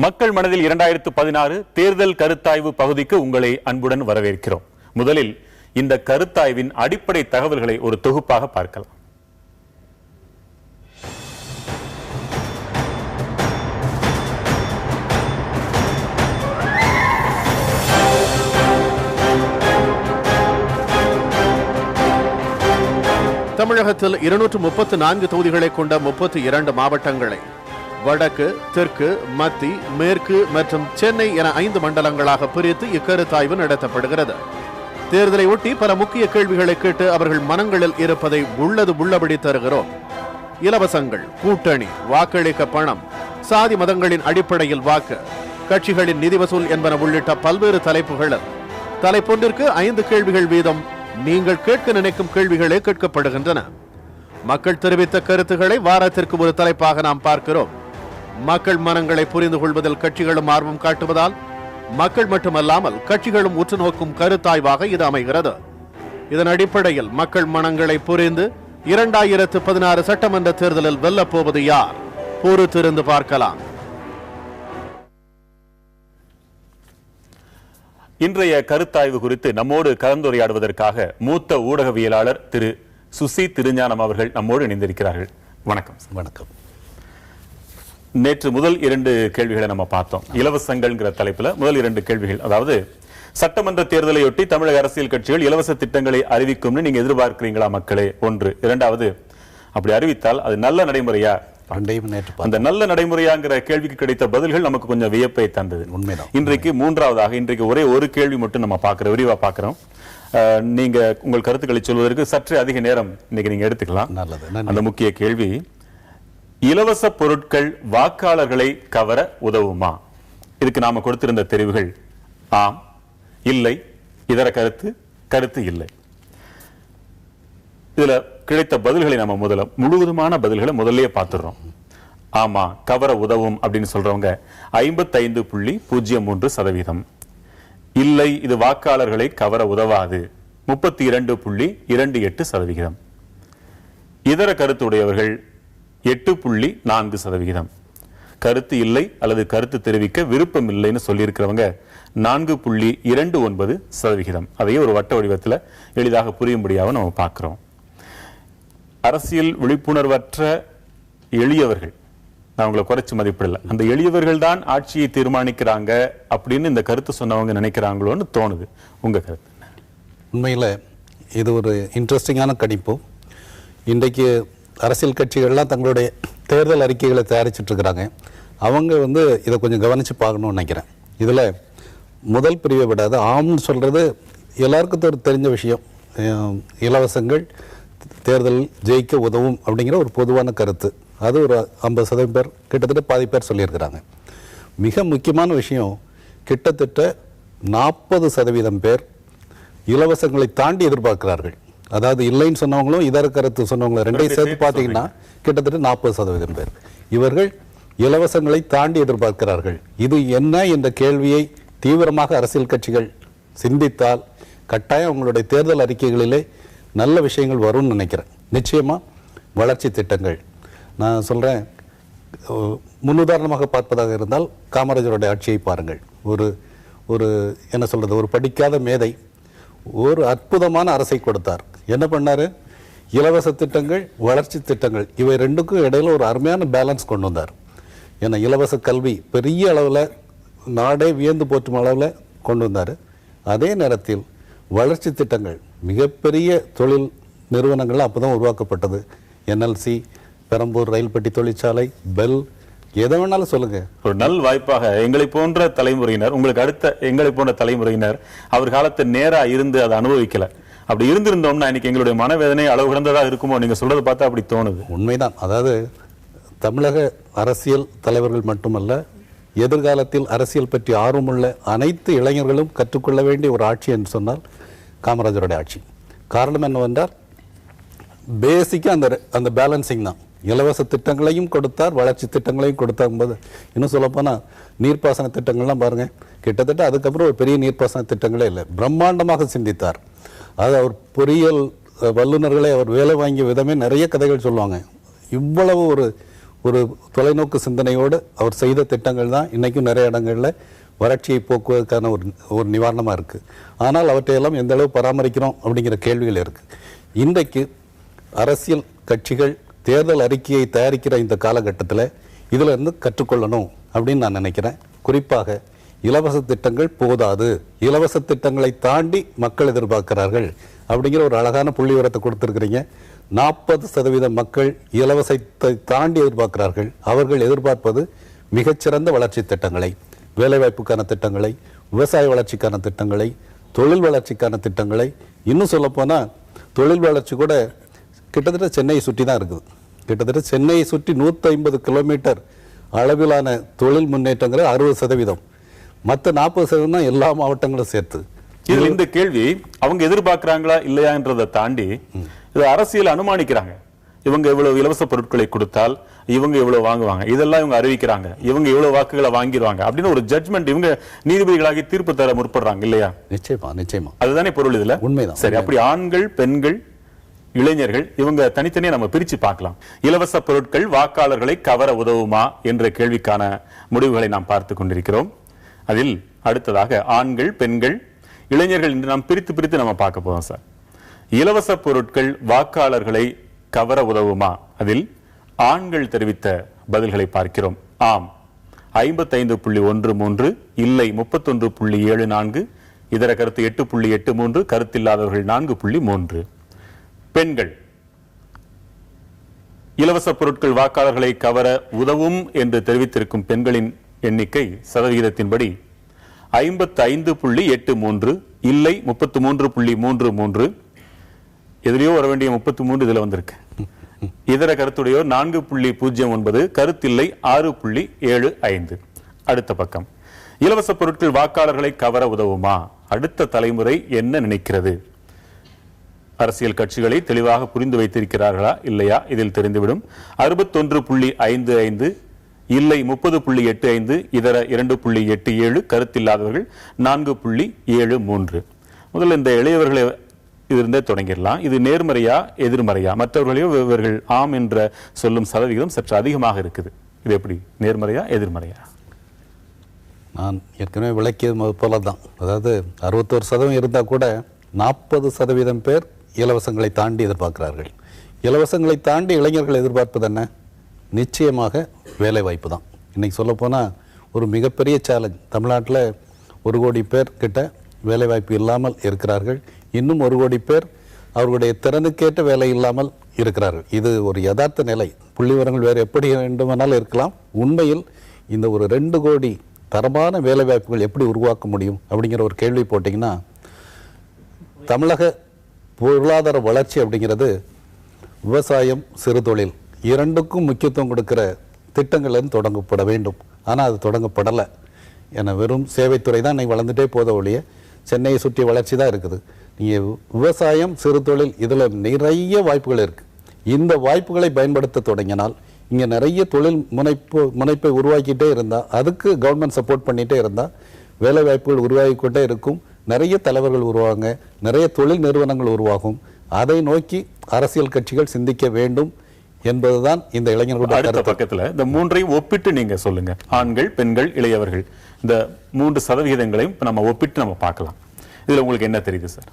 மக்கள் மனதில் 2016 தேர்தல் கருத்தாய்வு பகுதிக்கு உங்களை அன்புடன் வரவேற்கிறோம். முதலில் இந்த கருத்தாய்வின் அடிப்படை தகவல்களை ஒரு தொகுப்பாக பார்க்கலாம். தமிழகத்தில் 234 தொகுதிகளை கொண்ட 32 மாவட்டங்களை வடக்கு, தெற்கு, மத்தி, மேற்கு மற்றும் சென்னை என 5 மண்டலங்களாக பிரித்து இக்கருத்தாய்வு நடத்தப்படுகிறது. தேர்தலை ஒட்டி பல முக்கிய கேள்விகளை கேட்டு அவர்கள் மனங்களில் இருப்பதை உள்ளது உள்ளபடி தருகிறோம். இலவசங்கள், கூட்டணி, வாக்களிக்க பணம், சாதி மதங்களின் அடிப்படையில் வாக்கு, கட்சிகளின் நிதி வசூல் என்பன உள்ளிட்ட பல்வேறு தலைப்புகளில் தலைப்பொன்றிற்கு 5 கேள்விகள் வீதம் நீங்கள் கேட்க நினைக்கும் கேள்விகளே கேட்கப்படுகின்றன. மக்கள் தெரிவித்த கருத்துக்களை வாரத்திற்கு ஒரு தலைப்பாக நாம் பார்க்கிறோம். மக்கள் மனங்களை புரிந்து கொள்வதில் கட்சிகளும் ஆர்வம் காட்டுவதால் மக்கள் மட்டுமல்லாமல் கட்சிகளும் உற்று நோக்கும் கருத்தாய்வாக இது அமைகிறது. இதன் அடிப்படையில் மக்கள் மனங்களை புரிந்து 2016 சட்டமன்ற தேர்தலில் வெல்லப் போவது யார்? பொறுத்திருந்து பார்க்கலாம். இன்றைய கருத்தாய்வு குறித்து நம்மோடு கலந்துரையாடுவதற்காக மூத்த ஊடகவியலாளர் திரு சுசி திருஞானம் அவர்கள் நம்மோடு இணைந்திருக்கிறார்கள். வணக்கம். வணக்கம். நேற்று முதல் 2 கேள்விகளை நம்ம பார்த்தோம். இலவசங்கள்ங்கிற தலைப்புல முதல் 2 கேள்விகள், அதாவது சட்டமன்ற தேர்தலையொட்டி தமிழக அரசியல் கட்சிகள் இலவச திட்டங்களை அறிவிக்கும்னு நீங்க எதிர்பார்க்கிறீங்களா மக்களே? ஒன்று. இரண்டாவது, அப்படி அறிவித்தால் அது நல்ல நடைமுறையா? அந்த நல்ல நடைமுறையாங்கிற கேள்விக்கு கிடைத்த பதில்கள் நமக்கு கொஞ்சம் வியப்பை தந்தது. உண்மைதான். இன்றைக்கு மூன்றாவதாக, இன்றைக்கு ஒரே ஒரு கேள்வி மட்டும் நம்ம விரிவா பார்க்கிறோம். நீங்க உங்கள் கருத்துக்களை சொல்வதற்கு சற்று அதிக நேரம் இன்னைக்கு நீங்க எடுத்துக்கலாம். அந்த முக்கிய கேள்வி, இலவச பொருட்கள் வாக்காளர்களை கவர உதவுமா? இதுக்கு நாம கொடுத்திருந்த தெரிவுகள் ஆம், இல்லை, இதர கருத்து இல்லை. இதுல கிடைத்த பதில்களை நம்ம முழுவதுமான பதில்களை முதல்லயே பார்த்துடுறோம். ஆமா, கவர உதவும் அப்படின்னு சொல்றவங்க 55.03%. இல்லை, இது வாக்காளர்களை கவர உதவாது 32.28%. இதர கருத்துடையவர்கள் 8.4%. கருத்து இல்லை அல்லது கருத்து தெரிவிக்க விருப்பம் இல்லைன்னு சொல்லியிருக்கிறவங்க 4.29%. அதையே ஒரு வட்ட வடிவத்தில் எளிதாக புரியும்படியாக நம்ம பார்க்கிறோம். அரசியல் விழிப்புணர்வற்ற எளியவர்கள், நான் உங்களை குறைச்சு மதிப்பிடல, அந்த எளியவர்கள் தான் ஆட்சியை தீர்மானிக்கிறாங்க அப்படின்னு இந்த கருத்து சொன்னவங்க நினைக்கிறாங்களோன்னு தோணுது. உங்க கருத்து? உண்மையில் இது ஒரு இன்ட்ரெஸ்டிங்கான கணிப்பு. இன்றைக்கு அரசியல் கட்சிகள்லாம் தங்களுடைய தேர்தல் அறிக்கைகளை தயாரிச்சுட்டு இருக்கிறாங்க. அவங்க இதை கொஞ்சம் கவனித்து பார்க்கணும்னு நினைக்கிறேன். இதில் முதல் பிரிவை விடாது ஆம்னு சொல்கிறது எல்லாருக்கும் தெரிஞ்ச விஷயம். இலவசங்கள் தேர்தலில் ஜெயிக்க உதவும் அப்படிங்கிற ஒரு பொதுவான கருத்து. அது ஒரு 50% பேர், கிட்டத்தட்ட பாதி பேர் சொல்லியிருக்கிறாங்க. மிக முக்கியமான விஷயம், கிட்டத்தட்ட 40% பேர் இலவசங்களை தாண்டி எதிர்பார்க்கிறார்கள். அதாவது இல்லைன்னு சொன்னவங்களும் இதர கருத்து சொன்னவங்களும் ரெண்டையும் சேர்த்து பார்த்தீங்கன்னா கிட்டத்தட்ட 40% பேர் இவர்கள் இலவசங்களை தாண்டி எதிர்பார்க்கிறார்கள். இது என்ன என்ற கேள்வியை தீவிரமாக அரசியல் கட்சிகள் சிந்தித்தால் கட்டாயம் அவங்களுடைய தேர்தல் அறிக்கைகளிலே நல்ல விஷயங்கள் வரும்னு நினைக்கிறேன். நிச்சயமாக வளர்ச்சி திட்டங்கள், நான் சொல்கிறேன், முன்னுதாரணமாக பார்ப்பதாக இருந்தால் காமராஜருடைய ஆட்சியை பாருங்கள். ஒரு என்ன சொல்கிறது, ஒரு படிக்காத மேதை ஒரு அற்புதமான அரசை கொடுத்தார். என்ன பண்ணார்? இலவச திட்டங்கள், வளர்ச்சி திட்டங்கள், இவை ரெண்டுக்கும் இடையில ஒரு அருமையான பேலன்ஸ் கொண்டு வந்தார். ஏன்னா இலவச கல்வி பெரிய அளவில் நாடே வியந்து போற்றும் அளவில் கொண்டு வந்தார். அதே நேரத்தில் வளர்ச்சி திட்டங்கள், மிகப்பெரிய தொழில் நிறுவனங்கள் அப்போ தான் உருவாக்கப்பட்டது. NLC, பெரம்பூர் ரயில் பெட்டி தொழிற்சாலை, பெல், எதை வேணாலும் சொல்லுங்க. ஒரு நல் வாய்ப்பாக எங்களை போன்ற தலைமுறையினர், உங்களுக்கு அடுத்த எங்களை போன்ற தலைமுறையினர் அவர் காலத்தை நேரா இருந்து அதை அனுபவிக்கல. அப்படி இருந்திருந்தோம்னா இன்னைக்கு எங்களுடைய மனவேதனை அளவு கிடந்ததா இருக்குமோ? நீங்க சொல்றதை பார்த்தா அப்படி தோணுது. உண்மைதான். அதாவது தமிழக அரசியல் தலைவர்கள் மட்டுமல்ல, எதிர்காலத்தில் அரசியல் பற்றி ஆர்வமுள்ள அனைத்து இளைஞர்களும் கற்றுக்கொள்ள வேண்டிய ஒரு ஆட்சி என்று சொன்னால் காமராஜருடைய ஆட்சி. காரணம் என்னவென்றால் பேசிக்காக அந்த பேலன்சிங் தான். இலவச திட்டங்களையும் கொடுத்தார், வளர்ச்சி திட்டங்களையும் கொடுத்தாங்கும்போது, இன்னும் சொல்லப்போனால் நீர்ப்பாசன திட்டங்கள்லாம் பாருங்கள், கிட்டத்தட்ட அதுக்கப்புறம் ஒரு பெரிய நீர்ப்பாசன திட்டங்களே இல்லை. பிரம்மாண்டமாக சிந்தித்தார். அது அவர் பொறியியல் வல்லுநர்களை அவர் வேலை வாங்கிய விதமே நிறைய கதைகள் சொல்லுவாங்க. இவ்வளவு ஒரு தொலைநோக்கு சிந்தனையோடு அவர் செய்த திட்டங்கள் தான் இன்றைக்கும் நிறைய இடங்களில் வறட்சியை போக்குவதற்கான ஒரு நிவாரணமாக இருக்குது. ஆனால் அவற்றையெல்லாம் எந்த அளவு பராமரிக்கிறோம் அப்படிங்கிற கேள்விகள் இருக்குது. இன்றைக்கு அரசியல் கட்சிகள் தேர்தல் அறிக்கையை தயாரிக்கிற இந்த காலகட்டத்தில் இதில் இருந்து கற்றுக்கொள்ளணும் அப்படின்னு நான் நினைக்கிறேன். குறிப்பாக இலவச திட்டங்கள் போதாது, இலவச திட்டங்களை தாண்டி மக்கள் எதிர்பார்க்கிறார்கள் அப்படிங்கிற ஒரு அழகான புள்ளி விவரத்தை கொடுத்துருக்கிறீங்க. 40% மக்கள் இலவசத்தை தாண்டி எதிர்பார்க்கிறார்கள். அவர்கள் எதிர்பார்ப்பது மிகச்சிறந்த வளர்ச்சி திட்டங்களை, வேலைவாய்ப்புக்கான திட்டங்களை, விவசாய வளர்ச்சிக்கான திட்டங்களை, தொழில் வளர்ச்சிக்கான திட்டங்களை. இன்னும் சொல்லப்போனால் தொழில் வளர்ச்சி கூட கிட்டத்தட்ட சென்னையை சுற்றி தான் இருக்குது. கிட்டத்தட்ட சென்னையை சுற்றி 150 கிலோமீட்டர் அளவிலான தொழில் முன்னேற்றங்கிற 60%. மற்ற 40% எல்லா மாவட்டங்களும் சேர்த்து. இதில் இந்த கேள்வி அவங்க எதிர்பார்க்கிறாங்களா இல்லையான்றதை தாண்டி இது அரசியல் அனுமானிக்கிறாங்க. இவங்க இவ்வளவு இலவச பொருட்களை கொடுத்தால் இவங்க இவ்வளவு வாங்குவாங்க, இதெல்லாம் இவங்க அறிவிக்கிறாங்க, இவங்க இவ்வளவு வாக்குகளை வாங்கிடுவாங்க அப்படின்னு ஒரு ஜட்மெண்ட் இவங்க நீதிபதிகளாகி தீர்ப்பு தர முற்படுறாங்க இல்லையா? நிச்சயமா நிச்சயமா அதுதானே பொருள் இதுல. உண்மைதான். சரி, அப்படி ஆண்கள், பெண்கள், இளைஞர்கள் இவங்க தனித்தனியா நம்ம பிரிச்சு பார்க்கலாம். இலவச பொருட்கள் வாக்காளர்களை கவர உதவுமா என்ற கேள்விக்கான முடிவுகளை நாம் பார்த்து கொண்டிருக்கிறோம். அதில் அடுத்ததாக ஆண்கள், பெண்கள், இளைஞர்கள் என்று நாம் பிரித்து நம்ம பார்க்க போறோம் சார். இலவச பொருட்கள் வாக்காளர்களை கவர உதவுமா? அதில் ஆண்கள் தெரிவித்த பதில்களை பார்க்கிறோம். ஆம் 55.13, இல்லை 31.74, இதர கருத்து 8.83, கருத்தில்லாதவர்கள் 4.3. பெண்கள் இலவச பொருட்கள் வாக்காளர்களை கவர உதவும் என்று தெரிவித்திருக்கும் பெண்களின் எண்ணிக்கை சதவிகிதத்தின்படி 55.83, இல்லை 33.33, எதிரையோ வர வேண்டிய 33 இதுல வந்திருக்கு. இதர கருத்துடையோர் 4.09, கருத்தில்லை 6.75. அடுத்த பக்கம் இலவச பொருட்கள் வாக்காளர்களை கவர உதவுமா? அடுத்த தலைமுறை என்ன நினைக்கிறது? அரசியல் கட்சிகளை தெளிவாக புரிந்து வைத்திருக்கிறார்களா இல்லையா இதில் தெரிந்துவிடும். 61.55, இல்லை 30.85, இதர 2.87, கருத்தில்லாதவர்கள் 4.73. முதல்ல இந்த இளையவர்களை இதிலிருந்தே தொடங்கிடலாம். இது நேர்மறையா எதிர்மறையா? மற்றவர்களையும் இவர்கள் ஆம் என்ற சொல்லும் சதவிகிதம் சற்று அதிகமாக இருக்குது. இது எப்படி, நேர்மறையா எதிர்மறையா? நான் ஏற்கனவே விளக்கியது போல தான். அதாவது 61% இருந்தால் கூட 40% பேர் இலவசங்களை தாண்டி எதிர்பார்க்கிறார்கள். இலவசங்களை தாண்டி இளைஞர்கள் எதிர்பார்ப்பது என்ன? நிச்சயமாக வேலை வாய்ப்பு தான். இன்றைக்கி சொல்லப்போனால் ஒரு மிகப்பெரிய சேலஞ்ச். தமிழ்நாட்டில் 1 கோடி பேர் கிட்ட வேலைவாய்ப்பு இல்லாமல் இருக்கிறார்கள். இன்னும் 1 கோடி பேர் அவர்களுடைய திறனுக்கேற்ற வேலை இல்லாமல் இருக்கிறார்கள். இது ஒரு யதார்த்த நிலை. புள்ளி விவரங்கள் வேறு எப்படி வேண்டுமானாலும் இருக்கலாம். உண்மையில் இந்த ஒரு 2 கோடி தரமான வேலைவாய்ப்புகள் எப்படி உருவாக்க முடியும் அப்படிங்கிற ஒரு கேள்வி போட்டிங்கன்னா, தமிழக பொருளாதார வளர்ச்சி அப்படிங்கிறது விவசாயம், சிறு தொழில் இரண்டுக்கும் முக்கியத்துவம் கொடுக்கிற திட்டங்கள் தொடங்கப்பட வேண்டும். ஆனால் அது தொடங்கப்படலை. ஏன்னா வெறும் சேவைத்துறை தான் இன்னைக்கு வளர்ந்துட்டே போத ஒழிய சென்னையை சுற்றி வளர்ச்சி தான் இருக்குது. நீங்கள் விவசாயம், சிறு தொழில் இதில் நிறைய வாய்ப்புகள் இருக்குது. இந்த வாய்ப்புகளை பயன்படுத்த தொடங்கினால் இங்கே நிறைய தொழில் முனைப்பை உருவாக்கிட்டே இருந்தால், அதுக்கு கவர்மெண்ட் சப்போர்ட் பண்ணிகிட்டே இருந்தால் வேலை வாய்ப்புகள் உருவாகிக்கொண்டே இருக்கும். நிறைய தலைவர்கள் உருவாங்க, நிறைய தொழில் நிறுவனங்கள் உருவாகும். அதை நோக்கி அரசியல் கட்சிகள் சிந்திக்க வேண்டும் என்பதுதான் இந்த இளைஞர்களுடைய அடுத்த பக்கத்துல இந்த மூன்றையும் ஒப்பிட்டு நீங்க சொல்லுங்க. ஆண்கள், பெண்கள், இளையவர்கள் இந்த 3% நம்ம ஒப்பிட்டு நம்ம பார்க்கலாம். இதுல உங்களுக்கு என்ன தெரியுது சார்?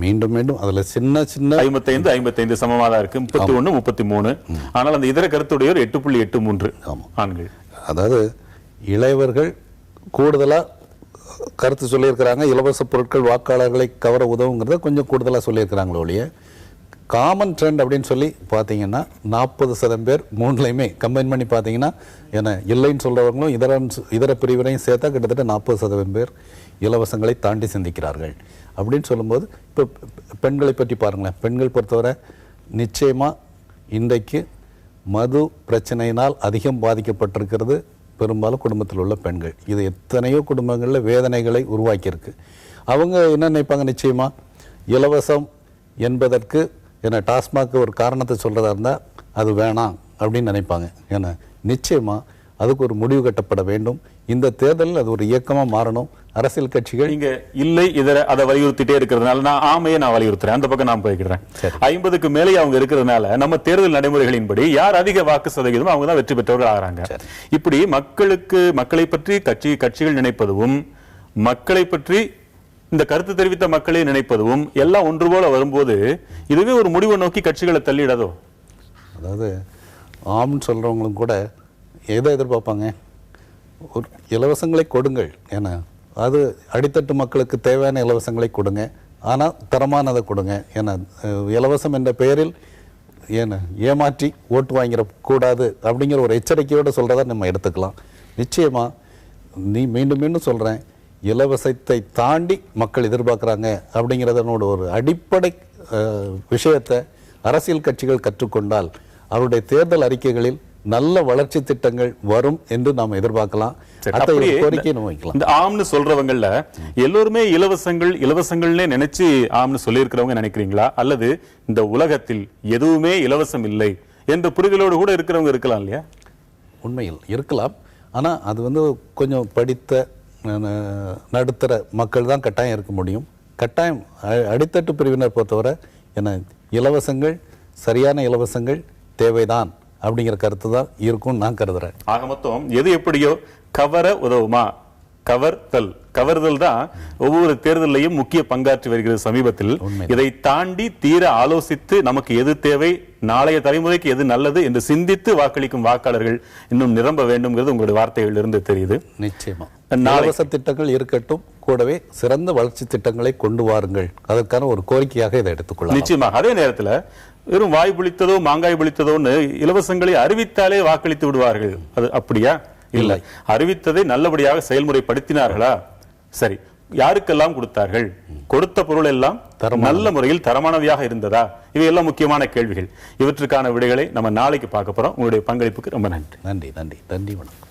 மீண்டும் மீண்டும் அதுல சின்ன 55 சமமாக இருக்கு. 31, 33. ஆனால் அந்த இதர கருத்துடையோர் 8.83 ஆண்கள். அதாவது இளையவர்கள் கூடுதலா கருத்து சொல்லியிருக்கிறாங்க. இலவச பொருட்கள் வாக்காளர்களை கவர உதவுங்கிறத கொஞ்சம் கூடுதலாக சொல்லியிருக்கிறாங்களோ ஒழிய, காமன் ட்ரெண்ட் அப்படின்னு சொல்லி பார்த்தீங்கன்னா 40% பேர் மூணுலையுமே கம்பைன் பண்ணி பார்த்தீங்கன்னா, ஏன்னா இல்லைன்னு சொல்கிறவங்களும் இதர பிரிவினையும் சேர்த்தா கிட்டத்தட்ட 40% பேர் இலவசங்களை தாண்டி சிந்திக்கிறார்கள். அப்படின்னு சொல்லும்போது இப்போ பெண்களை பற்றி பாருங்களேன். பெண்கள் பொறுத்தவரை நிச்சயமாக இன்றைக்கு மது பிரச்சனையினால் அதிகம் பாதிக்கப்பட்டிருக்கிறது பெரும்பாலும் குடும்பத்தில் உள்ள பெண்கள். இது எத்தனையோ குடும்பங்களில் வேதனைகளை உருவாக்கியிருக்கு. அவங்க என்ன நினைப்பாங்க? நிச்சயமாக இலவசம் என்பதற்கு ஏன்னா டாஸ்மாக் ஒரு காரணத்தை சொல்கிறதா இருந்தால் அது வேணாம் அப்படின்னு நினைப்பாங்க. ஏன்னா நிச்சயமாக அதுக்கு ஒரு முடிவு கட்டப்பட வேண்டும். இந்த தேர்தலில் அது ஒரு இயக்கமா மாறணும். அரசியல் கட்சிகள் நீங்க இல்லை அதை வலியுறுத்திட்டே இருக்கிறதுனால நான் வலியுறுத்துறேன். அந்த பக்கம் நான் போய்க்கிறேன். 50க்கு மேலே அவங்க இருக்கிறதுனால நம்ம தேர்தல் நடைமுறைகளின்படி யார் அதிக வாக்கு சதவீதம் அவங்க தான் வெற்றி பெற்றவர்கள் ஆகிறாங்க. இப்படி மக்களை பற்றி கட்சிகள் நினைப்பதும், மக்களை பற்றி இந்த கருத்து தெரிவித்த மக்களை நினைப்பதும் எல்லாம் ஒன்று போல வரும்போது இதுவே ஒரு முடிவை நோக்கி கட்சிகளை தள்ளிடாதோ? அதாவது ஆம்னு சொல்றவங்களும் கூட எதை எதிர்பார்ப்பாங்க? ஒரு இலவசங்களை கொடுங்கள், ஏன்னா அது அடித்தட்டு மக்களுக்கு தேவையான இலவசங்களை கொடுங்க, ஆனால் தரமானதை கொடுங்க. ஏன்னா இலவசம் என்ற பெயரில் ஏமாற்றி ஓட்டு வாங்கிட கூடாது அப்படிங்கிற ஒரு எச்சரிக்கையோடு சொல்றதை நம்ம எடுத்துக்கலாம். நிச்சயமா மீண்டும் மீண்டும் சொல்றேன், இலவசத்தை தாண்டி மக்கள் எதிர்பார்க்குறாங்க அப்படிங்கிறதனோட ஒரு அடிப்படை விஷயத்தை அரசியல் கட்சிகள் கற்றுக்கொண்டால் அவருடைய தேர்தல் அறிக்கைகளில் நல்ல வளர்ச்சி திட்டங்கள் வரும் என்று நாம் எதிர்பார்க்கலாம். கோரிக்கை நம்ம வைக்கலாம். இந்த ஆம்னு சொல்றவங்கல்ல எல்லோருமே இலவசங்கள்னே நினைச்சு ஆம்னு சொல்லியிருக்கிறவங்க நினைக்கிறீங்களா? அல்லது இந்த உலகத்தில் எதுவுமே இலவசம் இல்லை என்ற புரிதலோடு கூட இருக்கிறவங்க இருக்கலாம் இல்லையா? உண்மையில் இருக்கலாம். ஆனா அது கொஞ்சம் படித்த நடுத்தர மக்கள் தான் கட்டாயம் இருக்க முடியும். கட்டாயம் அடித்தட்டு பிரிவினர் பொறுத்தவரை இலவசங்கள், சரியான இலவசங்கள் தேவைதான் அப்படிங்கிற கருத்து தான் இருக்கும் நான் கருதுறேன். ஆக மொத்தம் எது எப்படியோ கவர உதவுமா? கவர்தல் தான் ஒவ்வொரு தேர்தலையும் முக்கிய பங்காற்றி வருகிறது சமீபத்தில். இதை தாண்டி தீர ஆலோசித்து நமக்கு எது தேவை, நாளைய தலைமுறைக்கு எது நல்லது என்று சிந்தித்து வாக்களிக்கும் வாக்காளர்கள் இன்னும் நிரம்ப வேண்டும்ங்கிறது உங்களுடைய வார்த்தைகள் இருந்து தெரியுது. நிச்சயமா இலவச திட்டங்கள் இருக்கட்டும், கூடவே சிறந்த வளர்ச்சி திட்டங்களை கொண்டு வாருங்கள். அதற்கான ஒரு கோரிக்கையாக இதை எடுத்துக்கொள்ளலாம். நிச்சயமாக. அதே நேரத்தில் வெறும் வாய் புளித்ததோ மாங்காய் புளித்ததோன்னு இலவசங்களை அறிவித்தாலே வாக்களித்து விடுவார்கள். அது அப்படியா? இல்லை. அறிவித்ததை நல்லபடியாக செயல்முறைப்படுத்தினார்களா? சரி, யாருக்கெல்லாம் கொடுத்தார்கள்? கொடுத்த பொருள் எல்லாம் நல்ல முறையில் தரமானவையாக இருந்ததா? இவையெல்லாம் முக்கியமான கேள்விகள். இவற்றுக்கான விடைகளை நம்ம நாளைக்கு பார்க்க போறோம். உங்களுடைய பங்களிப்புக்கு ரொம்ப நன்றி. நன்றி. வணக்கம்.